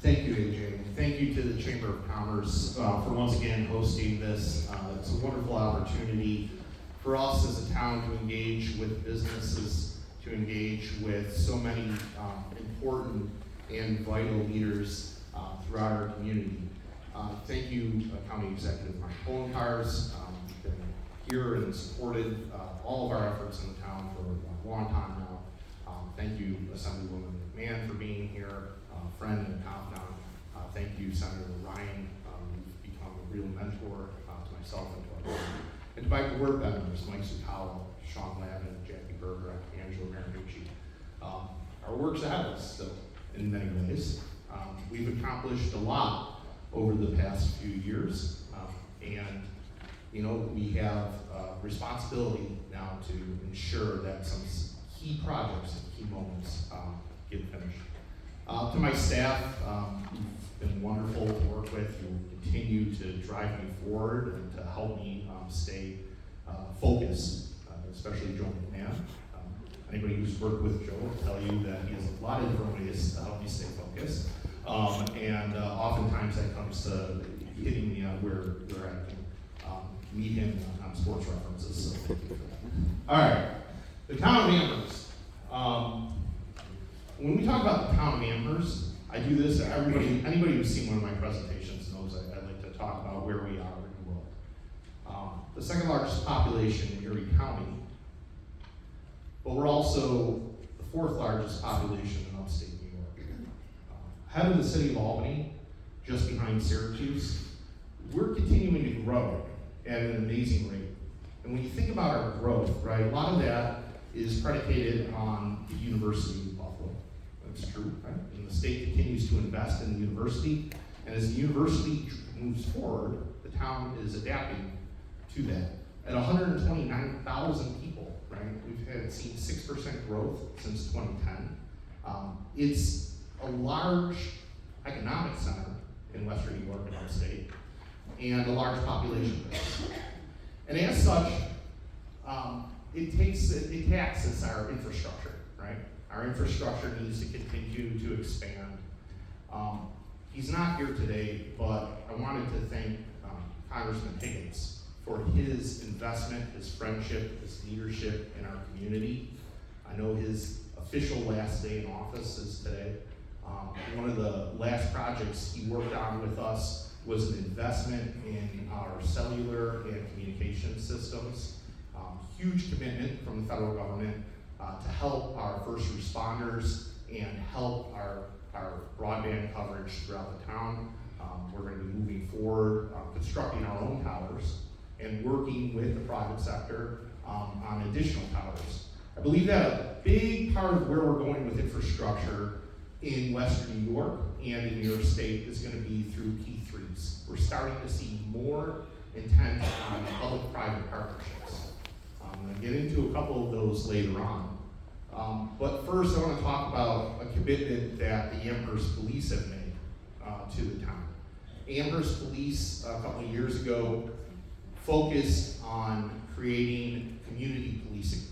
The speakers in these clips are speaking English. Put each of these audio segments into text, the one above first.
Thank you, AJ. Thank you to the Chamber of Commerce for once again hosting this. It's a wonderful opportunity for us as a town to engage with businesses, to engage with so many important and vital leaders throughout our community. Thank you, County Executive Mike Polencars, been here and supported all of our efforts in the town for a long time now. Thank you, Assemblywoman McMahon, for being here, friend and confidant. Thank you, Senator Ryan. You've become a real mentor to myself and to our board. And to my board members, Mike Zucalo, Sean Lavin, Jackie Berger, Angela Marinucci. Our work's ahead of us still in many ways. We've accomplished a lot over the past few years, and we have responsibility now to ensure that some key projects and key moments get finished. To my staff, you've been wonderful to work with. You'll continue to drive me forward and to help me stay focused, especially Joe McMahon. Anybody who's worked with Joe will tell you that he has a lot of different ways to help me stay focused. And oftentimes that comes to hitting me on where I can meet him on sports references. So thank you for that. All right, the town of Amherst. When we talk about the town of Amherst, I do this. Anybody who's seen one of my presentations knows I like to talk about where we are in the world. The second largest population in Erie County, but we're also the fourth largest population in upstate New York. Head of the city of Albany, just behind Syracuse, we're continuing to grow at an amazing rate. And when you think about our growth, right, a lot of that is predicated on the University of Buffalo. That's true, right? And the state continues to invest in the university, and as the university moves forward, the town is adapting to that. At 129,000 people, right? We've seen 6% growth since 2010. It's a large economic center in Western New York and upstate, and a large population base. And as such, it taxes our infrastructure, right? Our infrastructure needs to continue to expand. He's not here today, but I wanted to thank Congressman Higgins for his investment, his friendship, his leadership in our community. I know his official last day in office is today. One of the last projects he worked on with us was an investment in our cellular and communication systems. Huge commitment from the federal government to help our first responders and help our broadband coverage throughout the town. We're going to be moving forward, constructing our own towers and working with the private sector on additional towers. I believe that a big part of where we're going with infrastructure in Western New York and in New York State is going to be through P3s. We're starting to see more intent on public-private partnerships. I'm going to get into a couple of those later on. But first, I want to talk about a commitment that the Amherst Police have made to the town. Amherst Police, a couple of years ago, focused on creating community policing.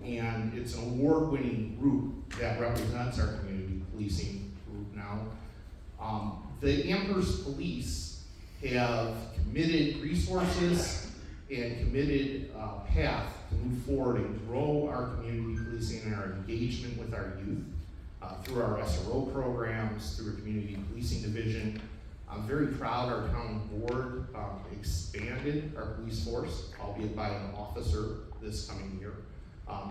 And it's an award-winning group that represents our community policing group now. The Amherst Police have committed resources and committed path to move forward and grow our community policing and our engagement with our youth through our SRO programs, through a community policing division. I'm very proud our town board expanded our police force, albeit by an officer this coming year,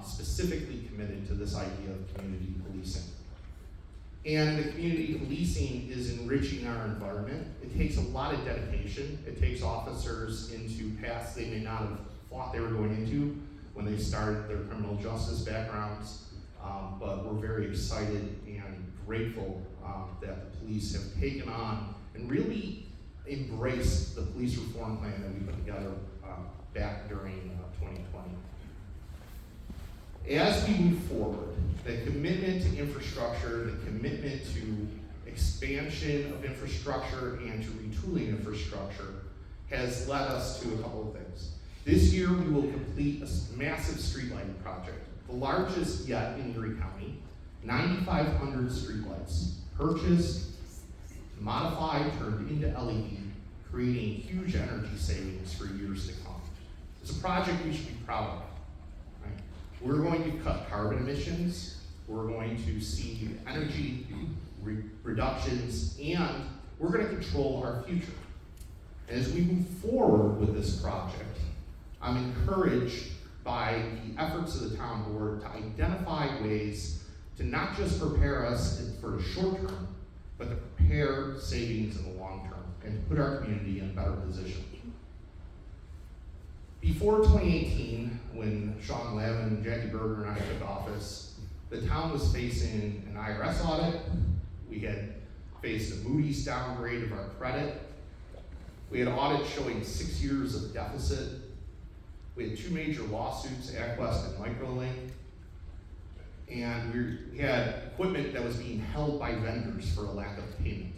specifically committed to this idea of community policing. And the community policing is enriching our environment. It takes a lot of dedication. It takes officers into paths they may not have thought they were going into when they started their criminal justice backgrounds. But we're very excited and grateful that the police have taken on and really embraced the police reform plan that we put together back during 2020. As we move forward, the commitment to infrastructure, the commitment to expansion of infrastructure and to retooling infrastructure has led us to a couple of things. This year we will complete a massive street lighting project, the largest yet in Erie County, 9,500 streetlights, purchased, modified, turned into LED, creating huge energy savings for years to come. It's a project we should be proud of. Right? We're going to cut carbon emissions, we're going to see energy reductions, and we're going to control our future. And as we move forward with this project, I'm encouraged by the efforts of the town board to identify ways to not just prepare us for the short term, but to prepare savings in the long term and to put our community in a better position. Before 2018, when Sean Lavin and Jackie Berger and I took office, the town was facing an IRS audit. We had faced a Moody's downgrade of our credit. We had audits showing 6 years of deficit. We had 2 major lawsuits, AquaWest and Microlink. And we had equipment that was being held by vendors for a lack of payment.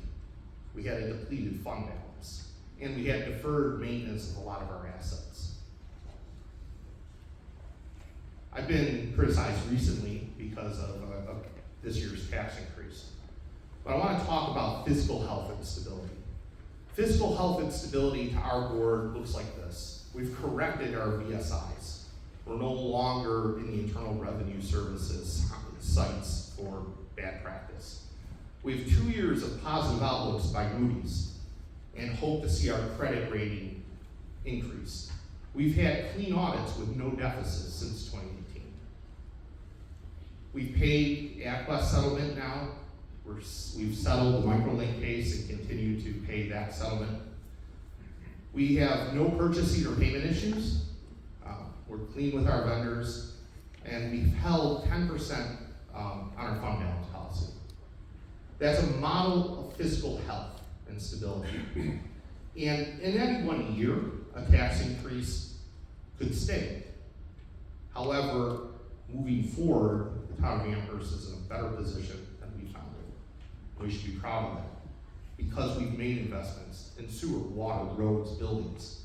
We had a depleted fund balance. And we had deferred maintenance of a lot of our assets. I've been criticized recently because of this year's tax increase. But I want to talk about fiscal health and stability. Fiscal health and stability to our board looks like this. We've corrected our VSIs. We're no longer in the Internal Revenue Services sites for bad practice. We have 2 years of positive outlooks by Moody's and hope to see our credit rating increase. We've had clean audits with no deficits since 2018. We've paid AquaWest settlement now. We've settled the Microlink case and continue to pay that settlement. We have no purchasing or payment issues. We're clean with our vendors, and we've held 10% on our fund balance policy. That's a model of fiscal health and stability. And in any one year, a tax increase could stay. However, moving forward, the town of Amherst is in a better position than we found it. We should be proud of that because we've made investments in sewer, water, roads, buildings,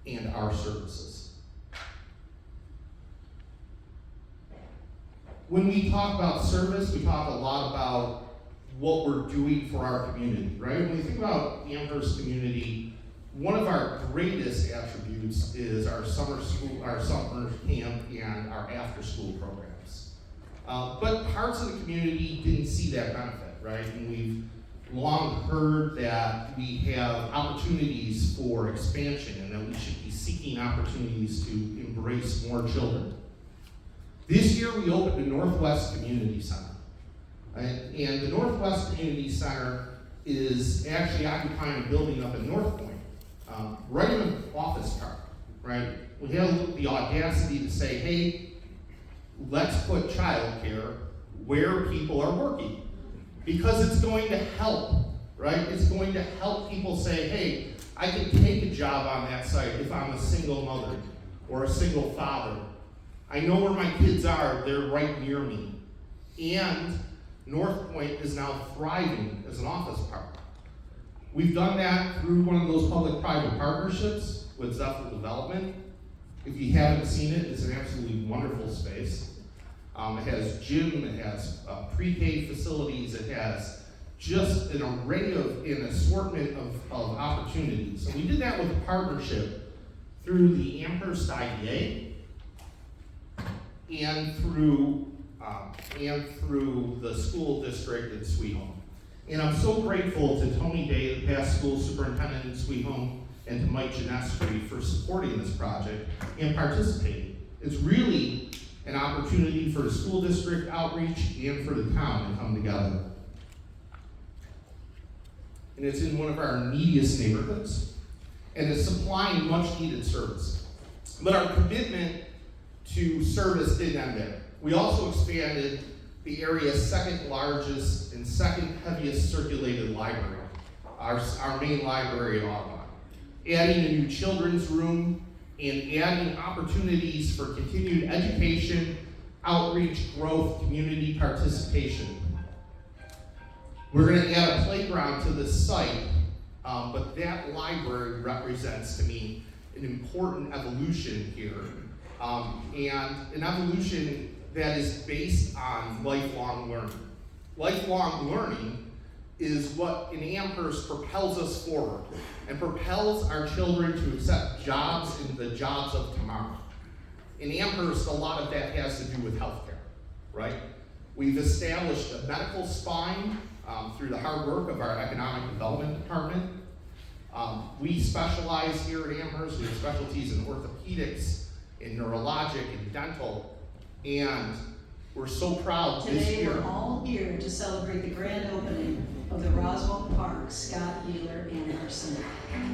and our services. When we talk about service, we talk a lot about what we're doing for our community, right? When we think about the Amherst community, one of our greatest attributes is our summer school, our summer camp, and our after-school programs. But parts of the community didn't see that benefit, right? And we've long heard that we have opportunities for expansion and that we should be seeking opportunities to embrace more children. This year we opened the Northwest Community Center. And the Northwest Community Center is actually occupying a building up in North Point, right in an office park, right? We had the audacity to say, hey, let's put childcare where people are working. Because it's going to help, right? It's going to help people say, hey, I can take a job on that site if I'm a single mother or a single father. I know where my kids are, they're right near me. And North Point is now thriving as an office park. We've done that through one of those public-private partnerships with Zephyr Development. If you haven't seen it, it's an absolutely wonderful space. It has gym, it has pre-K facilities, it has just an array of, an assortment of opportunities. So we did that with a partnership through the Amherst IDA and through the school district in Sweet Home. And I'm so grateful to Tony Day, the past school superintendent in Sweet Home, and to Mike Ginestri for supporting this project and participating. It's really an opportunity for the school district outreach and for the town to come together. And it's in one of our neediest neighborhoods, and it's supplying much needed service. But our commitment to service didn't end there. We also expanded the area's second largest and second heaviest circulated library, our main library at Audubon, adding a new children's room and adding opportunities for continued education, outreach, growth, community participation. We're going to add a playground to this site, but that library represents to me an important evolution here, and an evolution that is based on lifelong learning. Lifelong learning is what in Amherst propels us forward and propels our children to accept jobs in the jobs of tomorrow. In Amherst, a lot of that has to do with healthcare, right? We've established a medical spine through the hard work of our economic development department. We specialize here at Amherst. We have specialties in orthopedics, in neurologic, and dental, and we're so proud this Today, year. we're all here to celebrate the grand opening of the Roswell Park Scott Wheeler Amherst Center.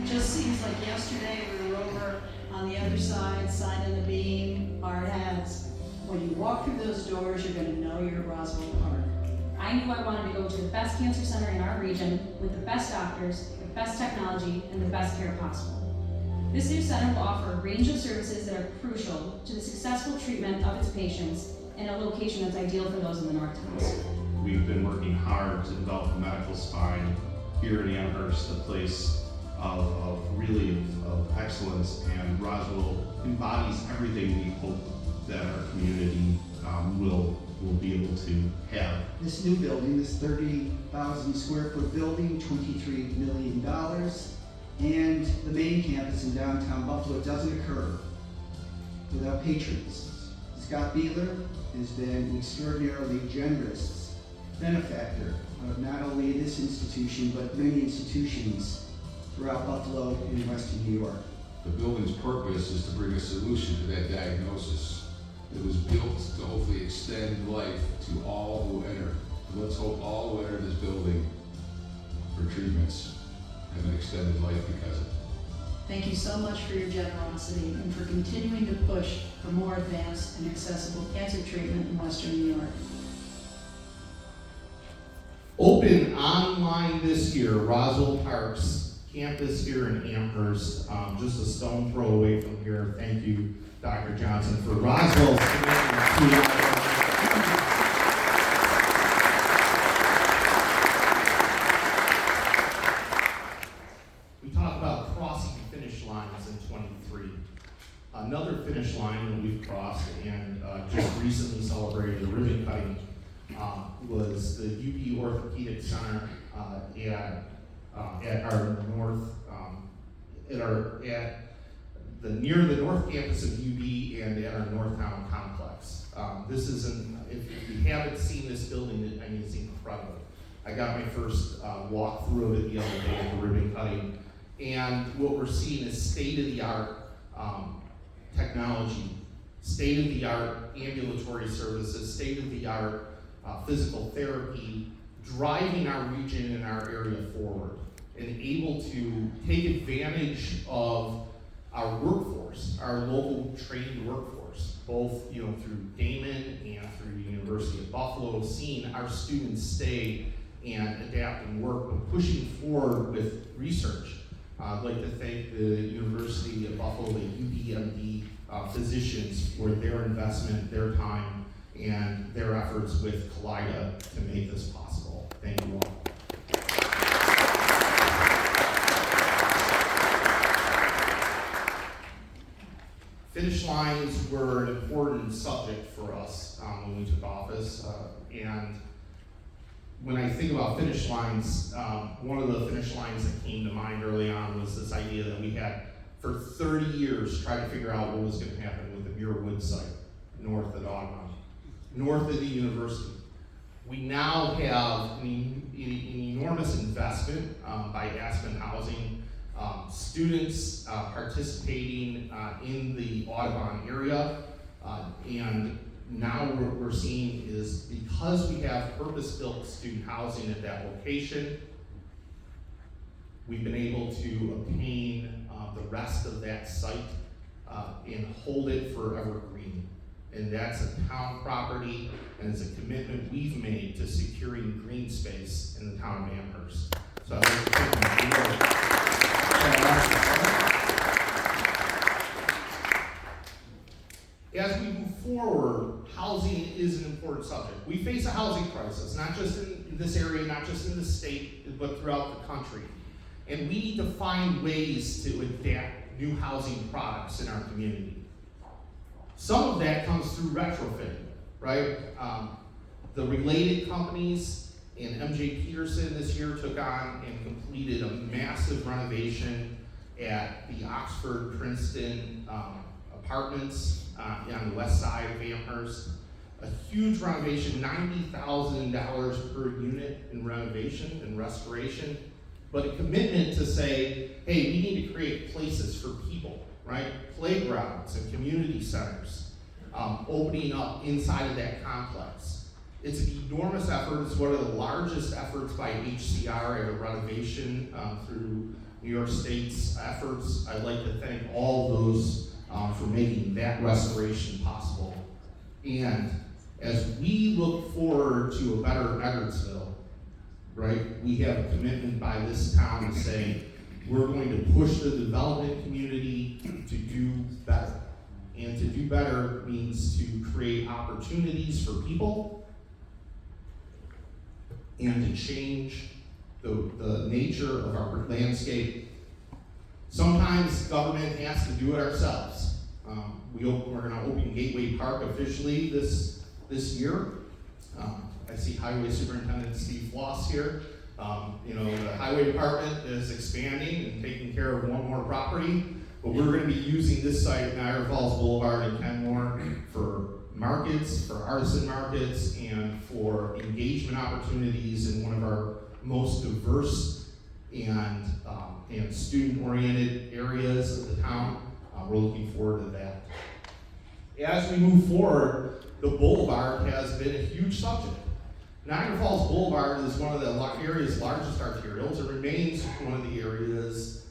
Just seems like yesterday we were over on the other side, signing the beam, hard hats. When you walk through those doors, you're gonna know you're at Roswell Park. I knew I wanted to go to the best cancer center in our region with the best doctors, the best technology, and the best care possible. This new center will offer a range of services that are crucial to the successful treatment of its patients in a location that's ideal for those in the North Towns. We've been working hard to develop a medical spine here in Amherst, a place of excellence, and Roswell embodies everything we hope that our community will be able to have. This new building, this 30,000 square foot building, $23 million, and the main campus in downtown Buffalo doesn't occur without patrons. Scott Wheeler has been an extraordinarily generous benefactor of not only this institution, but many institutions throughout Buffalo and Western New York. The building's purpose is to bring a solution to that diagnosis. It was built to hopefully extend life to all who enter. Let's hope all who enter this building for treatments have an extended life because of it. Thank you so much for your generosity and for continuing to push for more advanced and accessible cancer treatment in Western New York. Open online this year, Roswell Park's campus here in Amherst, just a stone throw away from here. Thank you, Dr. Johnson, for Roswell's commitment to We talk about crossing finish lines in 23. Another finish line that we've crossed and just recently celebrated the ribbon cutting was the UB Orthopedic Center at our north, near the north campus of UB and at our Northtown complex. This is if you haven't seen this building, I mean, it's incredible. I got my first walk through of it the other day at the ribbon cutting, and what we're seeing is state-of-the-art technology, state-of-the-art ambulatory services, state-of-the-art physical therapy, driving our region and our area forward, and able to take advantage of our workforce, our local trained workforce, both through Damon and through the University of Buffalo, seeing our students stay and adapt and work, but pushing forward with research. I'd like to thank the University of Buffalo, the UBMD physicians for their investment, their time, and their efforts with Kaleida to make this possible. Thank you all. Finish lines were an important subject for us when we took office, and when I think about finish lines, one of the finish lines that came to mind early on was this idea that we had, for 30 years, tried to figure out what was going to happen with the Muir Woods site, north of Audubon, north of the university. We now have an enormous investment by Aspen Housing, students participating in the Audubon area, and now what we're seeing is because we have purpose-built student housing at that location, we've been able to obtain the rest of that site and hold it forever green. And that's a town property, and it's a commitment we've made to securing green space in the town of Amherst. So I'd like to thank you. As we move forward, housing is an important subject. We face a housing crisis, not just in this area, not just in the state, but throughout the country. And we need to find ways to adapt new housing products in our community. Some of that comes through retrofitting, right? The related companies And MJ Peterson this year took on and completed a massive renovation at the Oxford Princeton apartments on the west side of Amherst. A huge renovation, $90,000 per unit in renovation and restoration, but a commitment to say, hey, we need to create places for people, right? Playgrounds and community centers opening up inside of that complex. It's an enormous effort. It's one of the largest efforts by HCR at a renovation through New York State's efforts. I'd like to thank all those for making that restoration possible. And as we look forward to a better Edwardsville, right, we have a commitment by this town to say we're going to push the development community to do better. And to do better means to create opportunities for people and to change the nature of our landscape. Sometimes government has to do it ourselves. We're going to open Gateway Park officially this year. I see Highway Superintendent Steve Floss here. The Highway Department is expanding and taking care of one more property, but we're going to be using this site at Niagara Falls Boulevard in Kenmore for markets, for artisan markets, and for engagement opportunities in one of our most diverse and student-oriented areas of the town. We're looking forward to that. As we move forward, the boulevard has been a huge subject. Niagara Falls Boulevard is one of the area's largest arterials. It remains one of the area's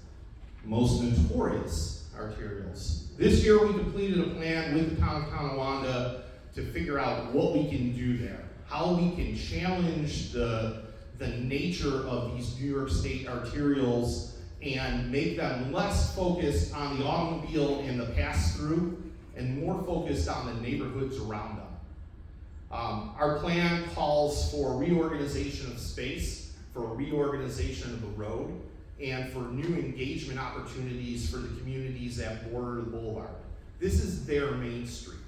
most notorious arterials. This year we completed a plan with the town of Tonawanda to figure out what we can do there, how we can challenge the nature of these New York State arterials and make them less focused on the automobile and the pass-through and more focused on the neighborhoods around them. Our plan calls for reorganization of space, for a reorganization of the road, and for new engagement opportunities for the communities that border the boulevard. This is their Main Street,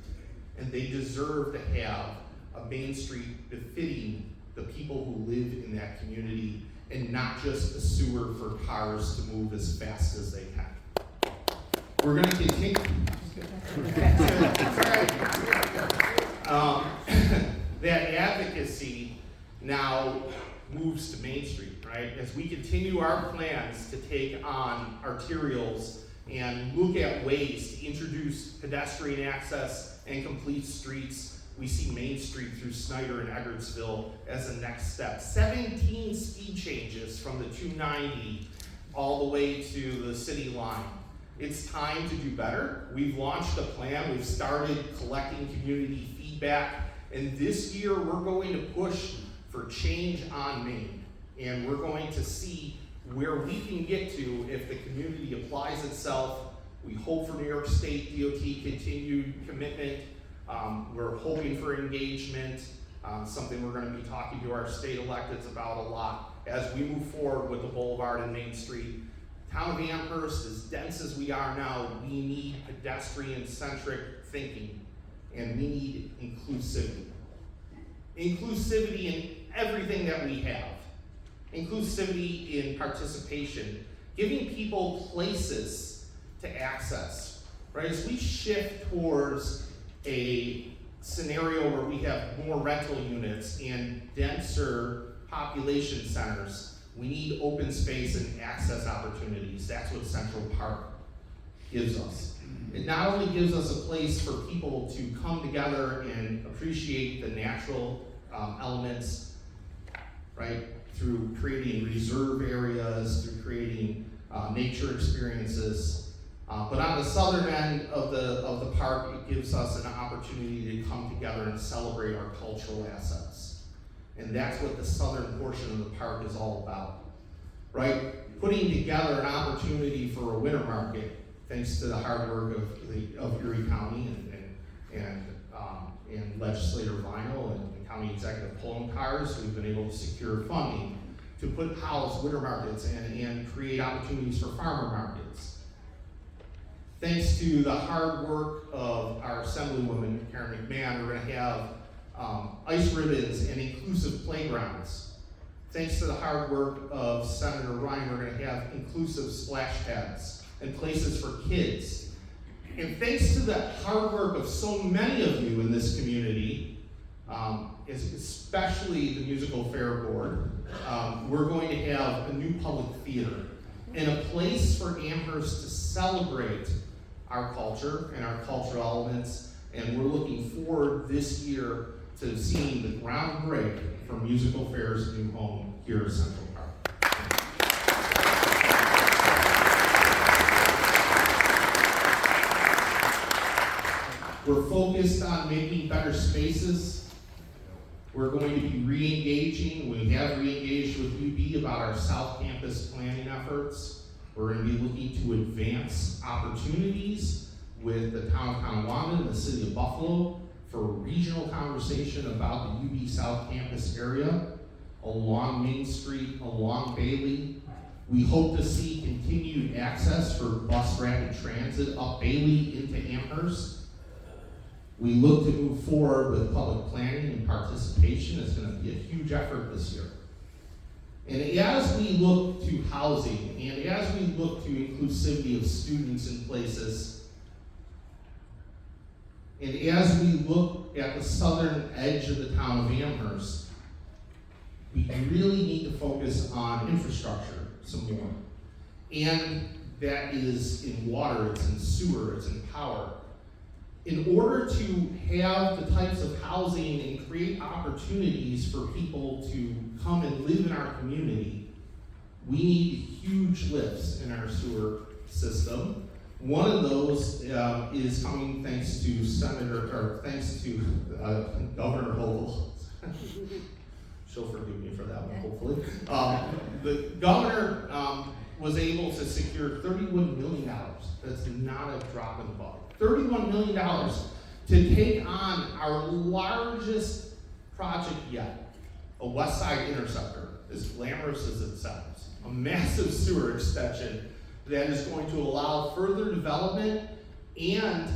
and they deserve to have a Main Street befitting the people who live in that community and not just a sewer for cars to move as fast as they can. We're going to continue. That advocacy now moves to Main Street, right? As we continue our plans to take on arterials and look at ways to introduce pedestrian access and complete streets, we see Main Street through Snyder and Edwardsville as the next step. 17 speed changes from the 290 all the way to the city line. It's time to do better. We've launched a plan. We've started collecting community feedback. And this year, we're going to push for change on Main. And we're going to see where we can get to if the community applies itself. We hope for New York State DOT continued commitment. We're hoping for engagement, something we're going to be talking to our state electeds about a lot as we move forward with the boulevard and Main Street. Town of Amherst, as dense as we are now, we need pedestrian-centric thinking, and we need inclusivity. Inclusivity in everything that we have. Inclusivity in participation. Giving people places to access, right? As we shift towards a scenario where we have more rental units and denser population centers, we need open space and access opportunities. That's what Central Park gives us. It not only gives us a place for people to come together and appreciate the natural elements, right, through creating reserve areas, through creating nature experiences, but on the southern end of the park, it gives us an opportunity to come together and celebrate our cultural assets. And that's what the southern portion of the park is all about, right? Putting together an opportunity for a winter market, thanks to the hard work of Erie County and Legislator Vinyl and County Executive Pulling Cars. We've been able to secure funding to house winter markets and create opportunities for farmer markets. Thanks to the hard work of our Assemblywoman, Karen McMahon, we're going to have ice ribbons and inclusive playgrounds Thanks to the hard work of Senator Ryan, we're gonna have inclusive splash pads and places for kids. And thanks to the hard work of so many of you in this community, especially the Musical Fair Board, we're going to have a new public theater and a place for Amherst to celebrate our culture and our cultural elements. And we're looking forward this year to seeing the ground break for Musical Fair's new home here at Central Park. We're focused on making better spaces. We're going to be re-engaging. We have re-engaged with UB about our South Campus planning efforts. We're going to be looking to advance opportunities with the town of Tonawanda and the city of Buffalo for a regional conversation about the UB South Campus area along Main Street, along Bailey. We hope to see continued access for bus rapid transit up Bailey into Amherst. We look to move forward with public planning and participation. It's going to be a huge effort this year. And as we look to housing, and as we look to inclusivity of students in places, and as we look at the southern edge of the town of Amherst, we really need to focus on infrastructure some more. And that is in water, it's in sewer, it's in power. In order to have the types of housing and create opportunities for people to come and live in our community, we need huge lifts in our sewer system. One of those is coming thanks to Governor Hochul. She'll forgive me for that one, hopefully. The governor was able to secure $31 million. That's not a drop in the bucket. $31 million to take on our largest project yet, a West Side Interceptor, as glamorous as it sounds, a massive sewer extension that is going to allow further development and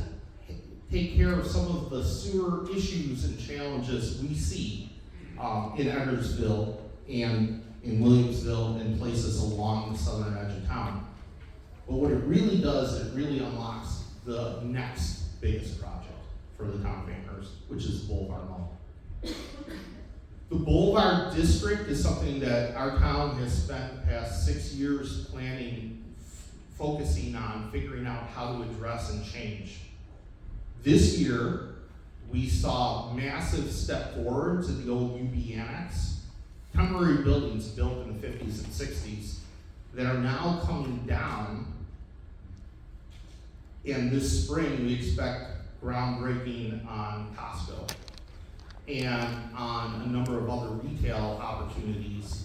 take care of some of the sewer issues and challenges we see in Edwardsville and in Williamsville and places along the southern edge of town. But what it really does, it really unlocks the next biggest project for the town of Amherst, which is Boulevard Mall. The Boulevard District is something that our town has spent the past 6 years planning, focusing on, figuring out how to address and change. This year, we saw massive step forwards at the old UB Annex, temporary buildings built in the 50s and 60s that are now coming down. And this spring, we expect groundbreaking on Costco and on a number of other retail opportunities.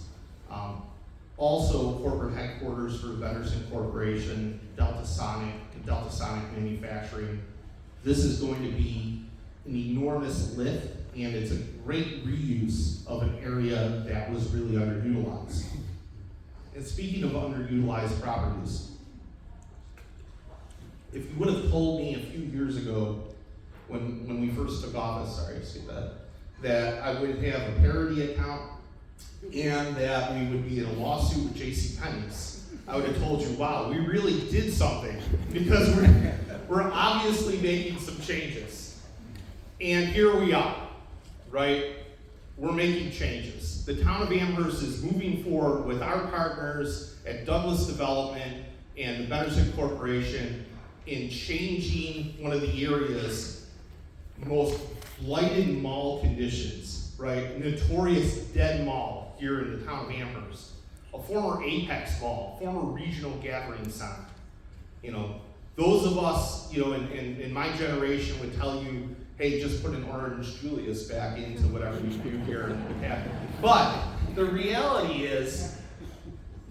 Also, corporate headquarters for Benderson Corporation, Delta Sonic Manufacturing. This is going to be an enormous lift, and it's a great reuse of an area that was really underutilized. And speaking of underutilized properties, if you would have told me a few years ago when we first took office, that I would have a parody account and that we would be in a lawsuit with JCPenney's, I would have told you, wow, we really did something because we're obviously making some changes. And here we are, right? We're making changes. The town of Amherst is moving forward with our partners at Douglas Development and the Benderson Corporation in changing one of the area's most blighted mall conditions, right? Notorious dead mall here in the town of Amherst. A former Apex mall, former regional gathering center. You know, those of us, you know, in my generation would tell you, hey, just put an Orange Julius back into whatever you do here in the cabinet. But the reality is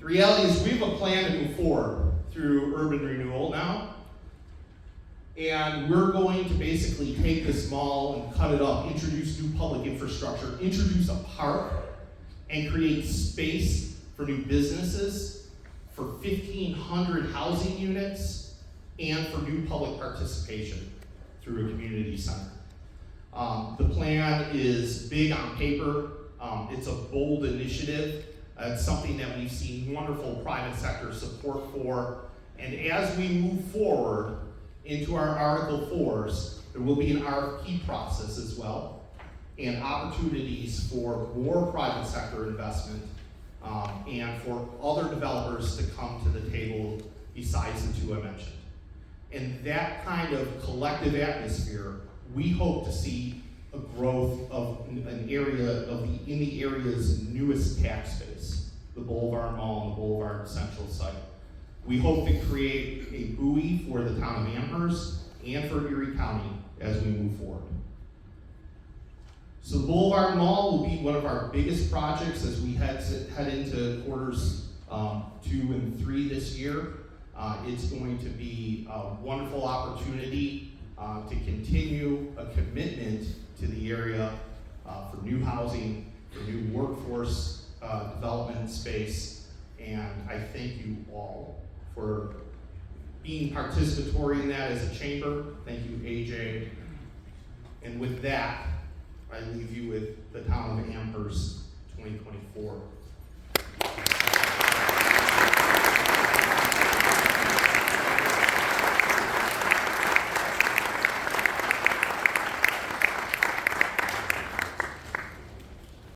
we have a plan to move forward through urban renewal now. And we're going to basically take this mall and cut it up, introduce new public infrastructure, introduce a park, and create space for new businesses, for 1,500 housing units, and for new public participation through a community center. The plan is big on paper, It's a bold initiative. It's something that we've seen wonderful private sector support for. And as we move forward into our Article 4s, there will be an RFP process as well, and opportunities for more private sector investment, and for other developers to come to the table besides the two I mentioned. In that kind of collective atmosphere, we hope to see a growth of an area in the area's newest tax base, the Boulevard Mall and the Boulevard Central site. We hope to create a buoy for the town of Amherst and for Erie County as we move forward. So the Boulevard Mall will be one of our biggest projects as we head into quarters 2 and 3 this year. It's going to be a wonderful opportunity to continue a commitment to the area for new housing, for new workforce development space, and I thank you all for being participatory in that as a chamber. Thank you, AJ. And with that, I leave you with the town of Amherst 2024.